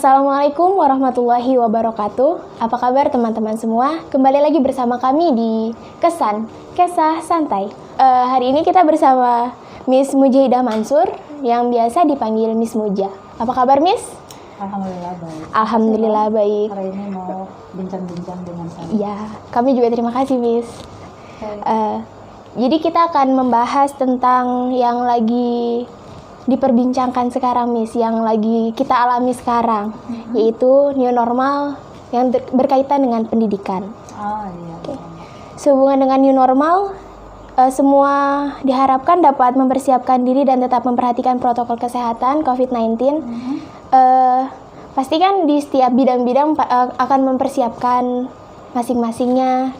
Assalamualaikum warahmatullahi wabarakatuh. Apa kabar teman-teman semua? Kembali lagi bersama kami di Kisah Santai. Hari ini kita bersama Miss Mujahidah Mansur yang biasa dipanggil Miss Muja. Apa kabar Miss? Alhamdulillah baik. Alhamdulillah baik. Hari ini mau bincang-bincang dengan saya. Ya, kami juga terima kasih Miss. Jadi kita akan membahas tentang yang lagi diperbincangkan sekarang Miss, yang lagi kita alami sekarang, yaitu new normal yang berkaitan dengan pendidikan. Iya. Okay. Sehubungan dengan new normal, semua diharapkan dapat mempersiapkan diri dan tetap memperhatikan protokol kesehatan COVID-19. Pastikan di setiap bidang-bidang akan mempersiapkan masing-masingnya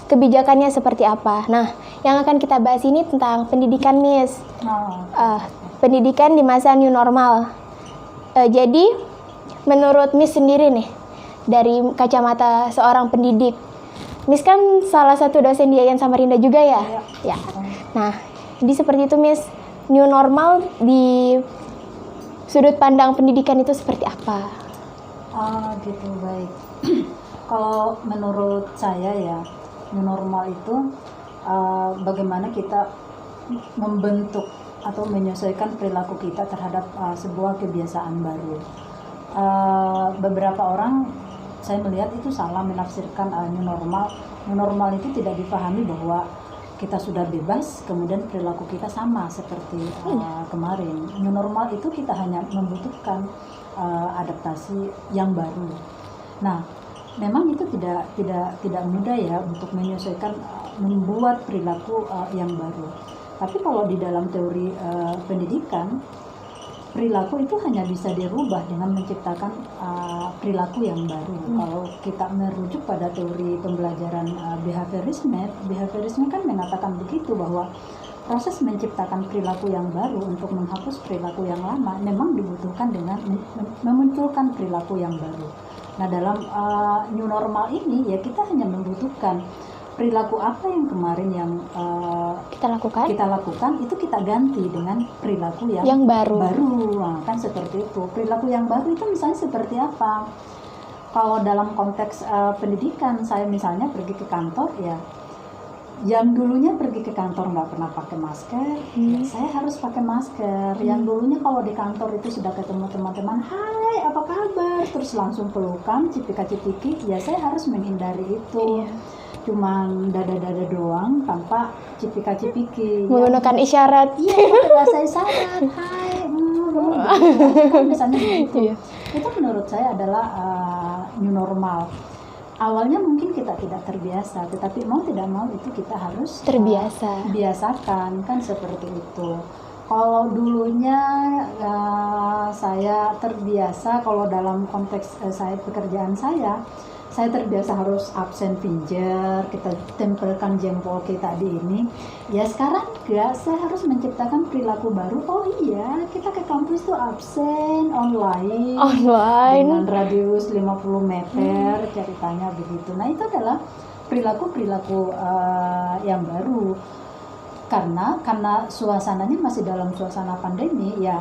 kebijakannya seperti apa. Nah, yang akan kita bahas ini tentang pendidikan Miss. Pendidikan di masa new normal. Jadi, menurut Miss sendiri nih, dari kacamata seorang pendidik, Miss kan salah satu dosen di Yayan Samarinda juga ya? Ya. Nah, jadi seperti itu Miss, new normal di sudut pandang pendidikan itu seperti apa? Gitu, baik. Kalau menurut saya ya, new normal itu bagaimana kita membentuk atau menyesuaikan perilaku kita terhadap sebuah kebiasaan baru. Beberapa orang saya melihat itu salah menafsirkan new normal. New normal itu tidak dipahami bahwa kita sudah bebas, kemudian perilaku kita sama seperti kemarin. New normal itu kita hanya membutuhkan adaptasi yang baru. Nah, memang itu tidak mudah ya untuk menyesuaikan, membuat perilaku yang baru. Tapi kalau di dalam teori pendidikan, perilaku itu hanya bisa dirubah dengan menciptakan perilaku yang baru. Kalau kita merujuk pada teori pembelajaran behaviorisme kan mengatakan begitu, bahwa proses menciptakan perilaku yang baru untuk menghapus perilaku yang lama memang dibutuhkan dengan memunculkan perilaku yang baru. Nah, dalam new normal ini ya kita hanya membutuhkan perilaku apa yang kemarin yang kita lakukan itu kita ganti dengan perilaku yang baru. Nah, kan seperti itu. Perilaku yang baru itu misalnya seperti apa? Kalau dalam konteks pendidikan, saya misalnya pergi ke kantor ya, yang dulunya pergi ke kantor nggak pernah pakai masker, ya saya harus pakai masker. Yang dulunya kalau di kantor itu sudah ketemu teman-teman, hai apa kabar, terus langsung pelukan, cipika-cipiki, ya saya harus menghindari itu. Cuman dada-dada doang tanpa cipika-cipiki, menggunakan isyarat. Iya, pakai bahasa isyarat, hai, kan misalnya gitu. Itu menurut saya adalah new normal. Awalnya mungkin kita tidak terbiasa, tetapi mau tidak mau itu kita harus biasakan, kan seperti itu. Kalau dulunya saya terbiasa, kalau dalam konteks pekerjaan saya terbiasa harus absen pinjer, kita tempelkan jempol kita di ini. Ya sekarang enggak, saya harus menciptakan perilaku baru. Oh iya, kita ke kampus tuh absen online. Dengan radius 50 meter, ceritanya begitu. Nah, itu adalah perilaku yang baru. Karena suasananya masih dalam suasana pandemi, ya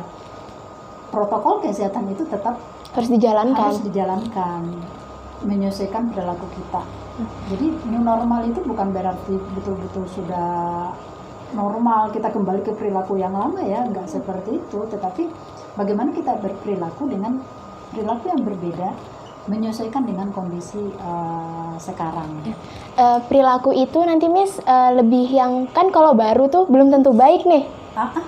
protokol kesehatan itu tetap harus dijalankan. Menyesuaikan perilaku kita. Jadi new normal itu bukan berarti betul-betul sudah normal kita kembali ke perilaku yang lama ya, enggak seperti itu. Tetapi bagaimana kita berperilaku dengan perilaku yang berbeda, menyesuaikan dengan kondisi sekarang. Perilaku itu nanti Miss lebih yang kan kalau baru tuh belum tentu baik nih.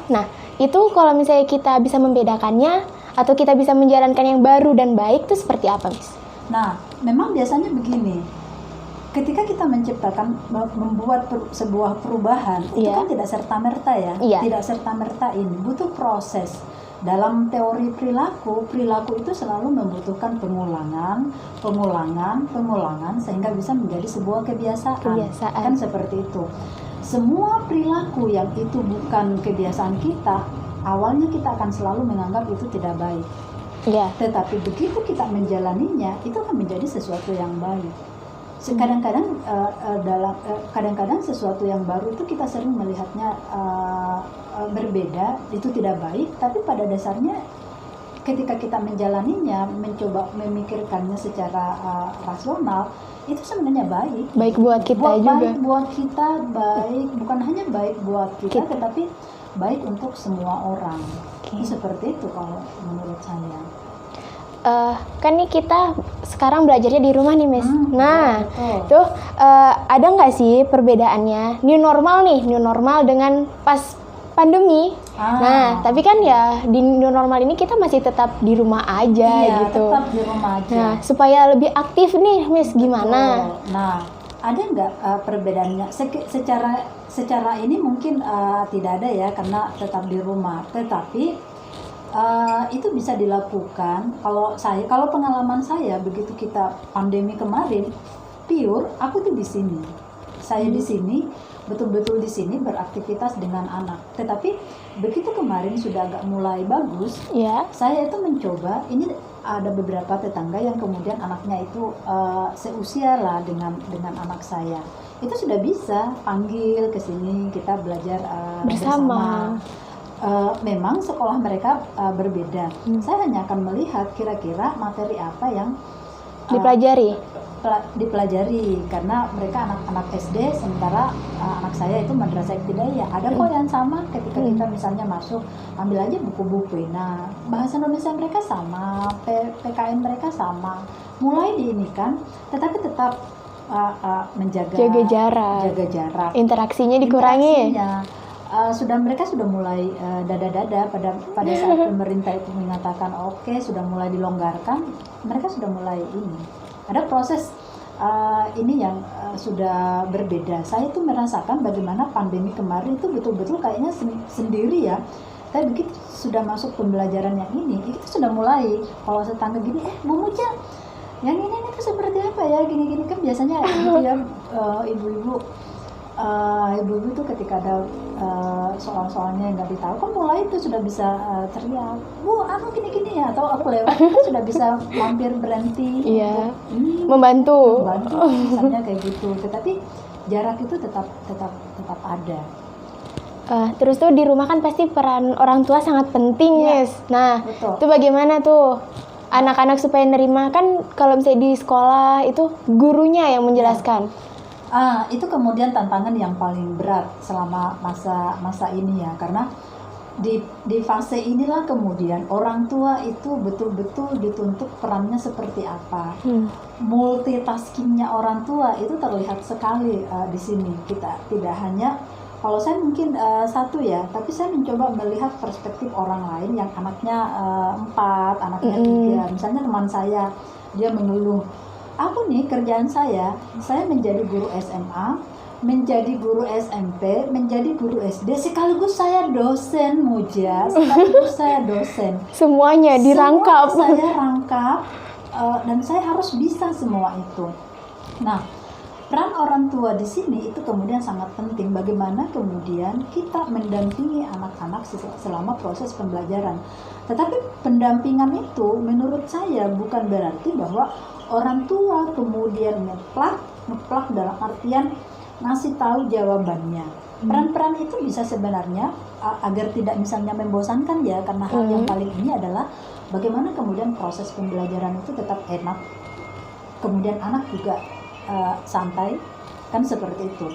Nah itu kalau misalnya kita bisa membedakannya atau kita bisa menjalankan yang baru dan baik itu seperti apa Miss? Nah, memang biasanya begini, ketika kita menciptakan, membuat sebuah perubahan, itu kan tidak serta-merta ya, tidak serta-merta ini, butuh proses. Dalam teori perilaku itu selalu membutuhkan pengulangan, sehingga bisa menjadi sebuah kebiasaan. Kan seperti itu. Semua perilaku yang itu bukan kebiasaan kita, awalnya kita akan selalu menganggap itu tidak baik. Tetapi begitu kita menjalaninya, itu akan menjadi sesuatu yang baik. Kadang-kadang sesuatu yang baru itu kita sering melihatnya berbeda, itu tidak baik, tapi pada dasarnya ketika kita menjalaninya, mencoba memikirkannya secara rasional, itu sebenarnya baik buat kita juga. Baik buat kita, baik bukan hanya baik buat kita, tetapi baik untuk semua orang. Seperti itu kalau menurut saya. Kan nih kita sekarang belajarnya di rumah nih, Miss. Nah, betul. tuh ada nggak sih perbedaannya new normal dengan pas pandemi? Nah, tapi kan ya di new normal ini kita masih tetap di rumah aja gitu. Tetap di rumah aja. Nah, supaya lebih aktif nih, Miss, gimana? Betul. Nah, ada nggak perbedaannya? Secara ini mungkin tidak ada ya, karena tetap di rumah. Tetapi itu bisa dilakukan. Kalau pengalaman saya, begitu kita pandemi kemarin, pure aku tuh di sini. Saya di sini, betul-betul di sini beraktivitas dengan anak. Tetapi begitu kemarin sudah agak mulai bagus, saya itu mencoba. Ini ada beberapa tetangga yang kemudian anaknya itu seusia lah dengan anak saya. Itu sudah bisa panggil ke sini, kita belajar bersama. Memang sekolah mereka berbeda. Saya hanya akan melihat kira-kira materi apa yang dipelajari, karena mereka anak-anak SD, sementara anak saya itu madrasah ibtidaiyah. Ada kok yang sama ketika kita misalnya masuk, ambil aja buku-buku. Nah, bahasa Indonesia mereka sama, PKN mereka sama. Mulai diinikan, tetapi tetap menjaga jarak. Interaksinya dikurangi. Mereka sudah mulai dada-dada pada saat pemerintah itu mengatakan oke, sudah mulai dilonggarkan, mereka sudah mulai ini. Ada proses ini yang sudah berbeda. Saya itu merasakan bagaimana pandemi kemarin itu betul-betul kayaknya sendiri ya. Tapi begitu sudah masuk pembelajaran yang ini, itu sudah mulai. Kalau tetangga gini, Bu Muja, yang ini tuh seperti apa ya? Gini-gini kan biasanya gitu ya, ibu-ibu itu ketika ada soal-soalnya yang nggak ditahu, kan mulai itu sudah bisa teriak, Bu, gini-gini ya, atau aku lewat itu sudah bisa mampir berhenti, membantu, misalnya kayak gitu. Tetapi jarak itu tetap ada. Terus tuh di rumah kan pasti peran orang tua sangat penting, Miss. Nah, betul. Itu bagaimana tuh anak-anak supaya nerima? Kan kalau misalnya di sekolah itu gurunya yang menjelaskan. Itu kemudian tantangan yang paling berat selama masa ini ya, karena di fase inilah kemudian orang tua itu betul-betul dituntut perannya seperti apa. Multitaskingnya orang tua itu terlihat sekali di sini. Kita tidak hanya, kalau saya mungkin satu ya, tapi saya mencoba melihat perspektif orang lain yang anaknya 4, anaknya 3. Misalnya teman saya, dia mengeluh, aku nih kerjaan saya menjadi guru SMA, menjadi guru SMP, menjadi guru SD, sekaligus saya dosen, Muja, sekaligus saya dosen. Semuanya dirangkap. Semua saya rangkap, dan saya harus bisa semua itu. Nah, peran orang tua di sini itu kemudian sangat penting. Bagaimana kemudian kita mendampingi anak-anak selama proses pembelajaran. Tetapi pendampingan itu menurut saya bukan berarti bahwa orang tua kemudian ngeplak dalam artian ngasih tahu jawabannya. Peran-peran itu bisa sebenarnya agar tidak misalnya membosankan ya, karena hal yang paling ini adalah bagaimana kemudian proses pembelajaran itu tetap enak, kemudian anak juga santai, kan seperti itu.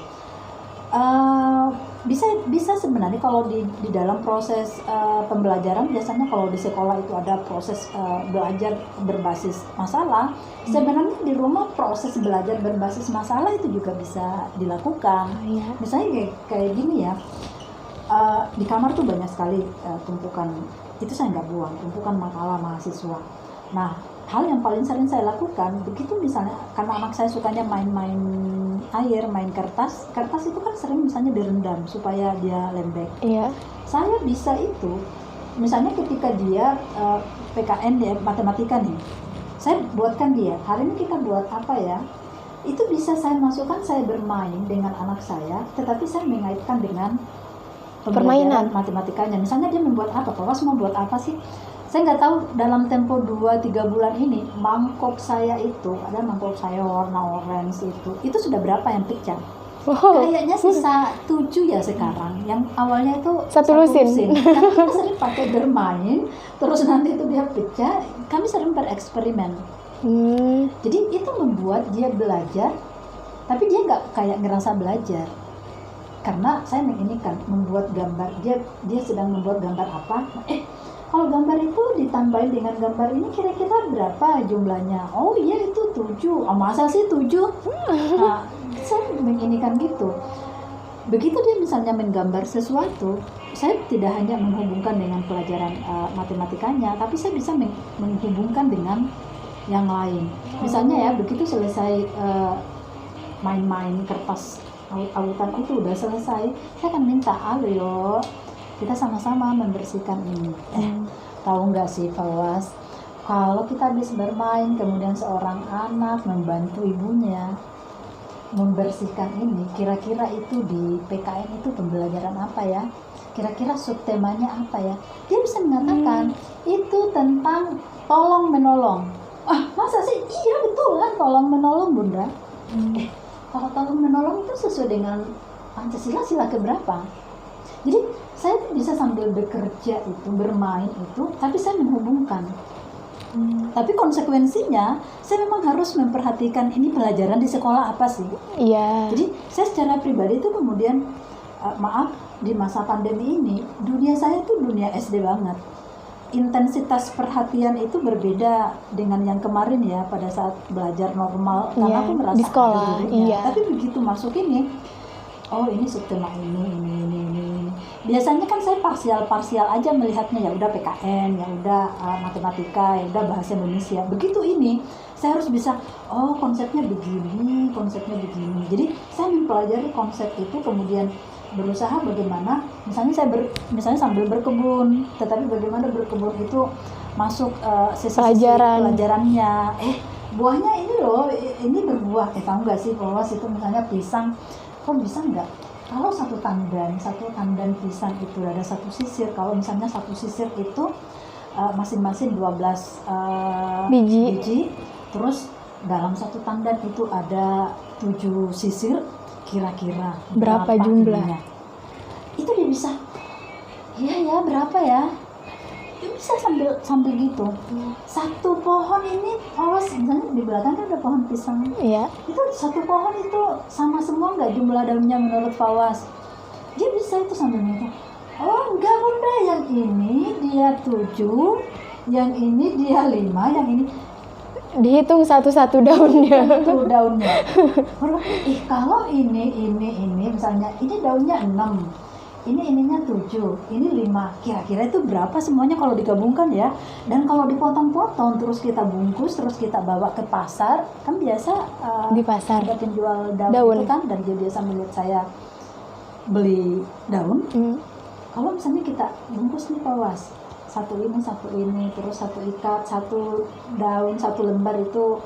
Bisa sebenarnya kalau di dalam proses pembelajaran, biasanya kalau di sekolah itu ada proses belajar berbasis masalah. Sebenarnya di rumah proses belajar berbasis masalah itu juga bisa dilakukan. Misalnya kayak gini ya, di kamar tuh banyak sekali tumpukan, itu saya nggak buang, tumpukan makalah mahasiswa. Nah, hal yang paling sering saya lakukan, begitu misalnya, karena anak saya sukanya main-main air, main kertas itu kan sering misalnya direndam supaya dia lembek. Saya bisa itu, misalnya ketika dia PKN ya, matematika nih, saya buatkan dia, hari ini kita buat apa ya, itu bisa saya masukkan, saya bermain dengan anak saya, tetapi saya mengaitkan dengan permainan matematikanya. Misalnya dia membuat apa, Pawas mau buat apa sih? Saya nggak tahu, dalam tempo 2-3 bulan ini mangkok saya itu, ada mangkok saya warna orange itu sudah berapa yang pecah. Kayaknya sisa 7 ya sekarang. Yang awalnya itu Satu lusin. Karena kita sering pakai bermain, terus nanti itu dia pecah. Kami sering bereksperimen. Jadi itu membuat dia belajar, tapi dia nggak kayak ngerasa belajar. Karena saya menginikan membuat gambar, dia sedang membuat gambar apa? Kalau gambar itu ditambahin dengan gambar ini kira-kira berapa jumlahnya? Oh iya itu 7. Oh masa sih 7? Nah, saya menginikan gitu. Begitu dia misalnya menggambar sesuatu, saya tidak hanya menghubungkan dengan pelajaran matematikanya, tapi saya bisa menghubungkan dengan yang lain. Misalnya ya, begitu selesai main-main kertas autan itu udah selesai, saya akan minta, ayo kita sama-sama membersihkan ini. Tahu nggak sih Fawaz, kalau kita habis bermain kemudian seorang anak membantu ibunya membersihkan ini, kira-kira itu di PKN itu pembelajaran apa ya? Kira-kira subtemanya apa ya? Dia bisa mengatakan itu tentang tolong menolong. Masa sih? Iya betul kan, tolong menolong Bunda. Kalau tolong menolong itu sesuai dengan Pancasila sila keberapa? Jadi saya bisa sambil bekerja itu, bermain itu, tapi saya menghubungkan. Tapi konsekuensinya saya memang harus memperhatikan ini pelajaran di sekolah apa sih. Iya. Jadi saya secara pribadi itu kemudian maaf, di masa pandemi ini dunia saya tuh dunia SD banget. Intensitas perhatian itu berbeda dengan yang kemarin ya, pada saat belajar normal, karena aku merasa di sekolah. ada gurunya. Iya. Tapi begitu masuk ini, oh ini subtema ini. Biasanya kan saya parsial aja melihatnya, ya udah PKN, ya udah matematika, ya udah bahasa Indonesia. Begitu ini saya harus bisa, oh konsepnya begini. Jadi saya mempelajari konsep itu, kemudian berusaha bagaimana, misalnya sambil berkebun, tetapi bagaimana berkebun itu masuk sesi pelajarannya. Buahnya ini loh, ini berbuah. Tahu nggak sih bahwa situ misalnya pisang, kok bisa nggak? Kalau satu tandan pisang itu ada satu sisir. Kalau misalnya satu sisir itu masing-masing 12 biji, terus dalam satu tandan itu ada 7 sisir, kira-kira berapa jumlahnya? Itu dia bisa, iya ya berapa ya? Dia bisa sambil gitu. Satu pohon ini, misalnya di belakang kan ada pohon pisang. Iya. Itu satu pohon itu sama semua nggak jumlah daunnya menurut Fawaz? Dia bisa itu sambil ngitung. Oh enggak Bunda, yang ini dia 7, yang ini dia 5, yang ini dihitung satu-satu daunnya. Kalau ini misalnya ini daunnya 6, ininya 7, ini 5, kira-kira itu berapa semuanya kalau digabungkan ya? Dan kalau dipotong-potong terus kita bungkus, terus kita bawa ke pasar, kan biasa di pasar ada penjual daun itu kan, dan dia biasa melihat saya beli daun. Kalau misalnya kita bungkus nih Fawaz, satu ini, terus satu ikat, satu daun, satu lembar itu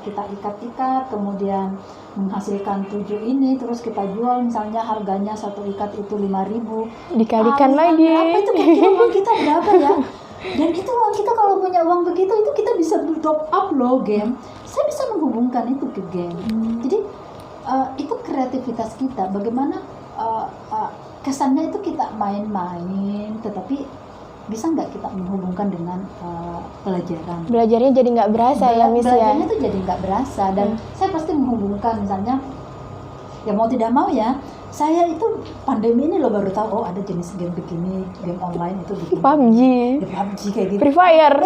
kita ikat-ikat, kemudian menghasilkan 7 ini, terus kita jual, misalnya harganya satu ikat itu 5.000, dikalikan lagi. Apa itu kira-kira uang kita berapa ya? Dan itu uang kita, kalau punya uang begitu itu kita bisa top up loh game. Saya bisa menghubungkan itu ke game. Jadi itu kreativitas kita, bagaimana kesannya itu kita main-main, tetapi bisa nggak kita menghubungkan dengan pelajaran? Belajarnya jadi nggak berasa ya Miss ya? Belajarnya tuh jadi nggak berasa, dan saya pasti menghubungkan, misalnya ya mau tidak mau ya, saya itu pandemi ini loh baru tahu, oh ada jenis game begini, game online itu begini. PUBG. Ya, PUBG kayak gitu. Free Fire.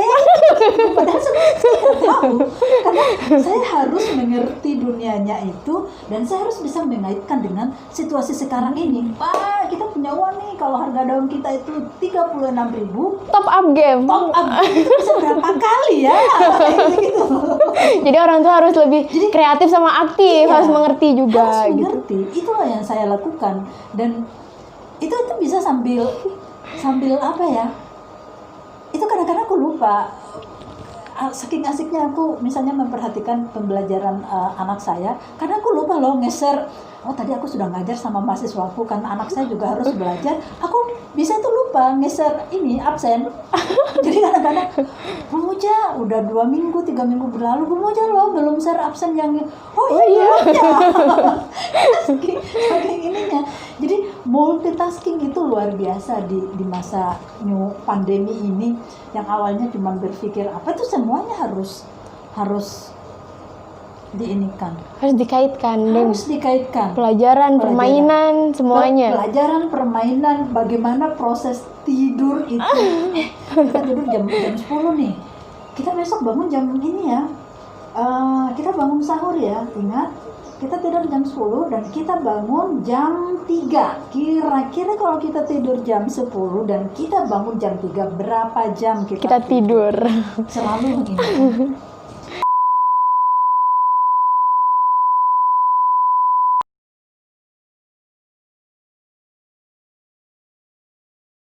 Padahal sebenarnya saya nggak tahu, karena saya harus mengerti dunianya itu, dan saya harus bisa mengaitkan dengan situasi sekarang ini. Wah, kita punya uang nih, kalau harga daun kita itu 36.000. Top up game. Top up itu bisa berapa kali ya? Kayak gitu. Jadi orang tua harus lebih kreatif sama aktif, harus mengerti juga. Harus mengerti. Itulah yang saya lakukan, dan itu bisa sambil apa ya? Itu kadang-kadang aku lupa. saking asiknya aku misalnya memperhatikan pembelajaran anak saya, kadang aku lupa loh ngeser. Oh tadi aku sudah ngajar sama mahasiswaku kan anak saya juga harus belajar. Aku bisa tuh lupa ngeser ini absen. Jadi kadang-kadang Bu Muja udah 2 minggu 3 minggu berlalu, Bu Muja loh belum share absen yang iya. saking ininya. Jadi multitasking itu luar biasa di masa new pandemi ini, yang awalnya cuma berpikir apa itu semuanya harus diinikan, harus dikaitkan pelajaran, permainan, semuanya. Pelajaran, permainan, bagaimana proses tidur itu. Kita tidur jam 10 nih. Kita besok bangun jam ini ya. Kita bangun sahur ya. Ingat, kita tidur jam 10 dan kita bangun jam 3. Kira-kira kalau kita tidur jam 10 dan kita bangun jam 3, berapa jam kita tidur? Selalu begini.